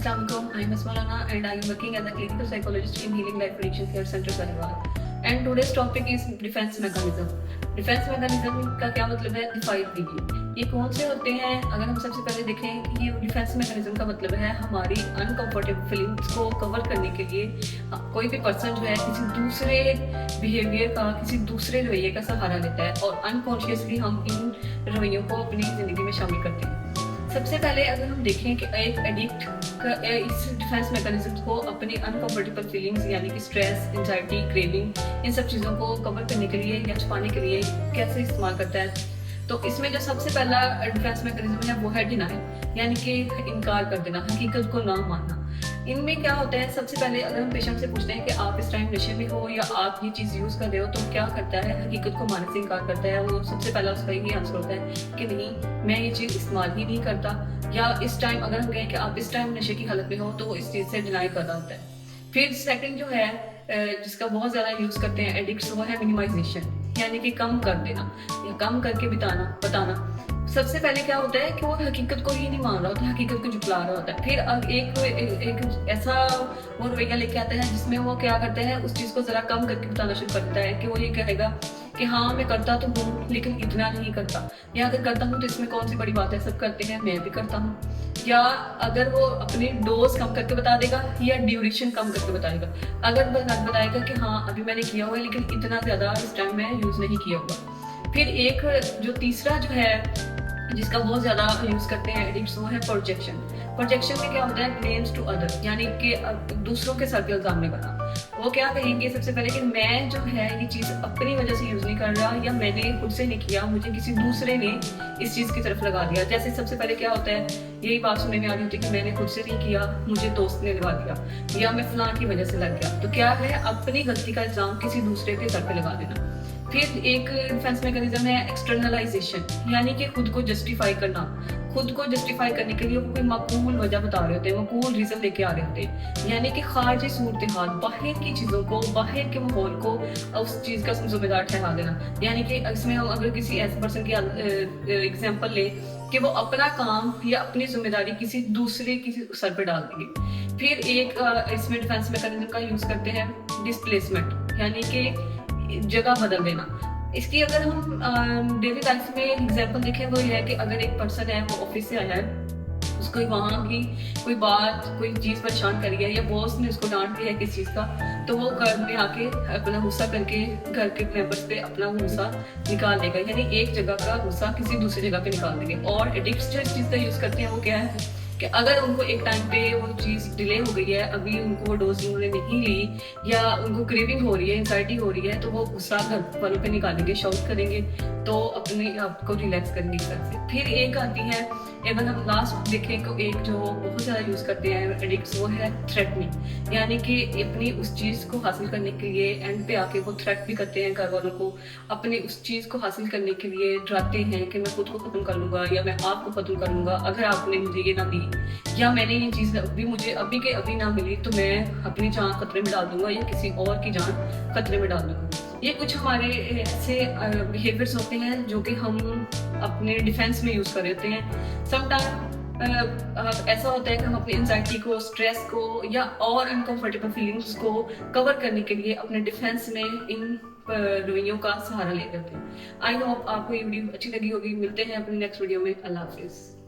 Assalamualaikum. I am Asmalana and I am working as a clinical psychologist in Healing Life Addiction Care Center Sahiwal. And today's topic is defense mechanism. Defence mechanism का क्या मतलब है, define कीजिए। ये कौन से होते हैं? अगर हम सबसे पहले देखें, ये डिफेंस मैकेनिज्म का मतलब है हमारी अनकंफर्टेबल फीलिंग्स को कवर करने के लिए कोई भी पर्सन जो है किसी दूसरे बिहेवियर का, किसी दूसरे रवैये का सहारा लेता है और अनकॉन्शियसली हम इन रवैयों को अपनी ज़िंदगी में शामिल करते हैं। सबसे पहले अगर हम देखें कि एक एडिक्ट का इस डिफेंस मैकेनिज्म को अपनी अनकंफर्टेबल फीलिंग्स यानी कि स्ट्रेस, एंजाइटी, क्रेविंग, इन सब चीज़ों को कवर करने के लिए या छुपाने के लिए कैसे इस्तेमाल करता है, तो इसमें जो सबसे पहला डिफेंस मैकेनिज्म है वो है डिनायल, यानी कि इनकार कर देना, हकीकत को ना मानना। इनमें क्या होता है, सबसे पहले अगर हम पेशेंट से पूछते हैं कि आप इस टाइम नशे में हो या आप ये चीज़ यूज़ कर रहे हो, तो क्या करता है, हकीकत को मानने से इनकार करता है। वो सबसे पहला उसका यही आंसर होता है कि नहीं, मैं ये चीज़ इस्तेमाल ही नहीं करता, या इस टाइम अगर हम कहें कि आप इस टाइम नशे की हालत में हो, तो वो इस चीज़ से डिनाई कर रहा होता है। फिर सेकंड जो है जिसका बहुत ज़्यादा यूज़ करते हैं एडिक्ट्स, वो है मिनिमाइजेशन, यानी कि कम कर देना या कम करके बताना। सबसे पहले क्या होता है कि वो हकीकत को ही नहीं मान रहा होता, हकीकत को झुठला रहा होता है। फिर एक ऐसा वो रवैया लेके आता है जिसमें वो क्या करता है, उस चीज़ को ज़रा कम करके बताना शुरू कर देता है कि वो ये कहेगा कि हाँ मैं करता तो हूँ लेकिन इतना नहीं करता, या अगर करता हूँ तो इसमें कौन सी बड़ी बात है, सब करते हैं, मैं भी करता हूँ। या अगर वो अपनी डोज कम करके बता देगा या ड्यूरेशन कम करके बताएगा। अगर बताएगा कि हाँ अभी मैंने किया हुआ है लेकिन इतना ज़्यादा इस टाइम में यूज़ नहीं किया हुआ। फिर एक जो तीसरा जो है जिसका बहुत ज़्यादा यूज़ करते हैं एडिक्ट्स, वो है प्रोजेक्शन। प्रोजेक्शन में क्या होता है, ब्लेम्स टू अदर, यानी कि दूसरों के सर पे इल्ज़ाम लगाना। वो क्या कहेंगे सबसे पहले कि मैं जो है ये चीज़ अपनी वजह से यूज़ नहीं कर रहा, या मैंने खुद से नहीं किया, मुझे किसी दूसरे ने इस चीज़ की तरफ लगा दिया। जैसे सबसे पहले क्या होता है, यही बात सुनने में आ रही होती है कि मैंने खुद से नहीं किया, मुझे दोस्त ने लगा दिया, या मैं फलां की वजह से लग गया। तो क्या है, अपनी गलती का इल्ज़ाम किसी दूसरे के सर पे लगा देना। फिर एक डिफेंस मैकेनिज्म है एक्सटर्नलाइजेशन, यानी कि खुद को जस्टिफाई करना। खुद को जस्टिफाई करने के लिए वो कोई माकूल वजह बता रहे होते हैं, माकूल रीज़न लेके आ रहे होते हैं, यानी कि खारिजी सूरत हाल, बाहर की चीज़ों को, बाहर के माहौल को उस चीज़ का जिम्मेदार ठहरा देना। यानी कि इसमें हम अगर किसी ऐसे पर्सन की एग्जाम्पल ले कि वो अपना काम या अपनी जिम्मेदारी किसी दूसरे की सर पर डाल देंगे। फिर एक इसमें डिफेंस मैकेनिज्म का यूज़ करते हैं डिस्प्लेसमेंट, यानी कि जगह बदल देना। इसकी अगर हम डेली लाइफ में एग्जांपल देखें, वो ये है कि अगर एक पर्सन है, वो ऑफिस से आया है, उसको वहाँ की कोई बात, कोई चीज़ परेशान करी है, या बॉस ने उसको डांट दिया है किस चीज़ का, तो वो घर में आके अपना गुस्सा करके घर के मेंबर्स पे अपना गुस्सा निकाल देगा, यानी एक जगह का गुस्सा किसी दूसरी जगह पे निकाल देंगे। और एडिक्ट्स जो इस चीज़ का यूज़ करते हैं वो क्या है कि अगर उनको एक टाइम पे वो चीज़ डिले हो गई है, अभी उनको वो डोज उन्होंने नहीं ली, या उनको क्रेविंग हो रही है, एंजाइटी हो रही है, तो वो गुस्सा घर वालों पे निकालेंगे, शाउट करेंगे, तो अपने आप को रिलैक्स करेंगे इस तरह से। फिर एक आती है, अगर हम लास्ट देखें तो एक जो बहुत ज़्यादा यूज़ करते हैं एडिक्ट्स, वो है थ्रेटनिंग, यानी कि अपनी उस चीज़ को हासिल करने के लिए एंड पे आके वो थ्रेट भी करते हैं घर वालों को, अपनी उस चीज़ को हासिल करने के लिए डराते हैं कि मैं खुद को ख़त्म कर लूँगा या मैं आपको ख़त्म कर लूँगा अगर आपने मुझे ये ना दी, या मैंने ये चीज़ मुझे अभी के अभी ना मिली तो मैं अपनी जान खतरे में डाल दूंगा या किसी और की जान खतरे में डाल दूंगा। ये कुछ हमारे ऐसे बिहेवियर्स होते हैं जो कि हम अपने डिफेंस में यूज़ कर रहे होते हैं। समटाइम ऐसा होता है कि हम अपनी एंजाइटी को, स्ट्रेस को, या और अनकंफर्टेबल फीलिंग्स को कवर करने के लिए अपने डिफेंस में इन रवैयों का सहारा ले लेते हैं। आई होप आपको ये वीडियो अच्छी लगी होगी। मिलते हैं अपनी नेक्स्ट वीडियो में। अल्लाह हाफिज़।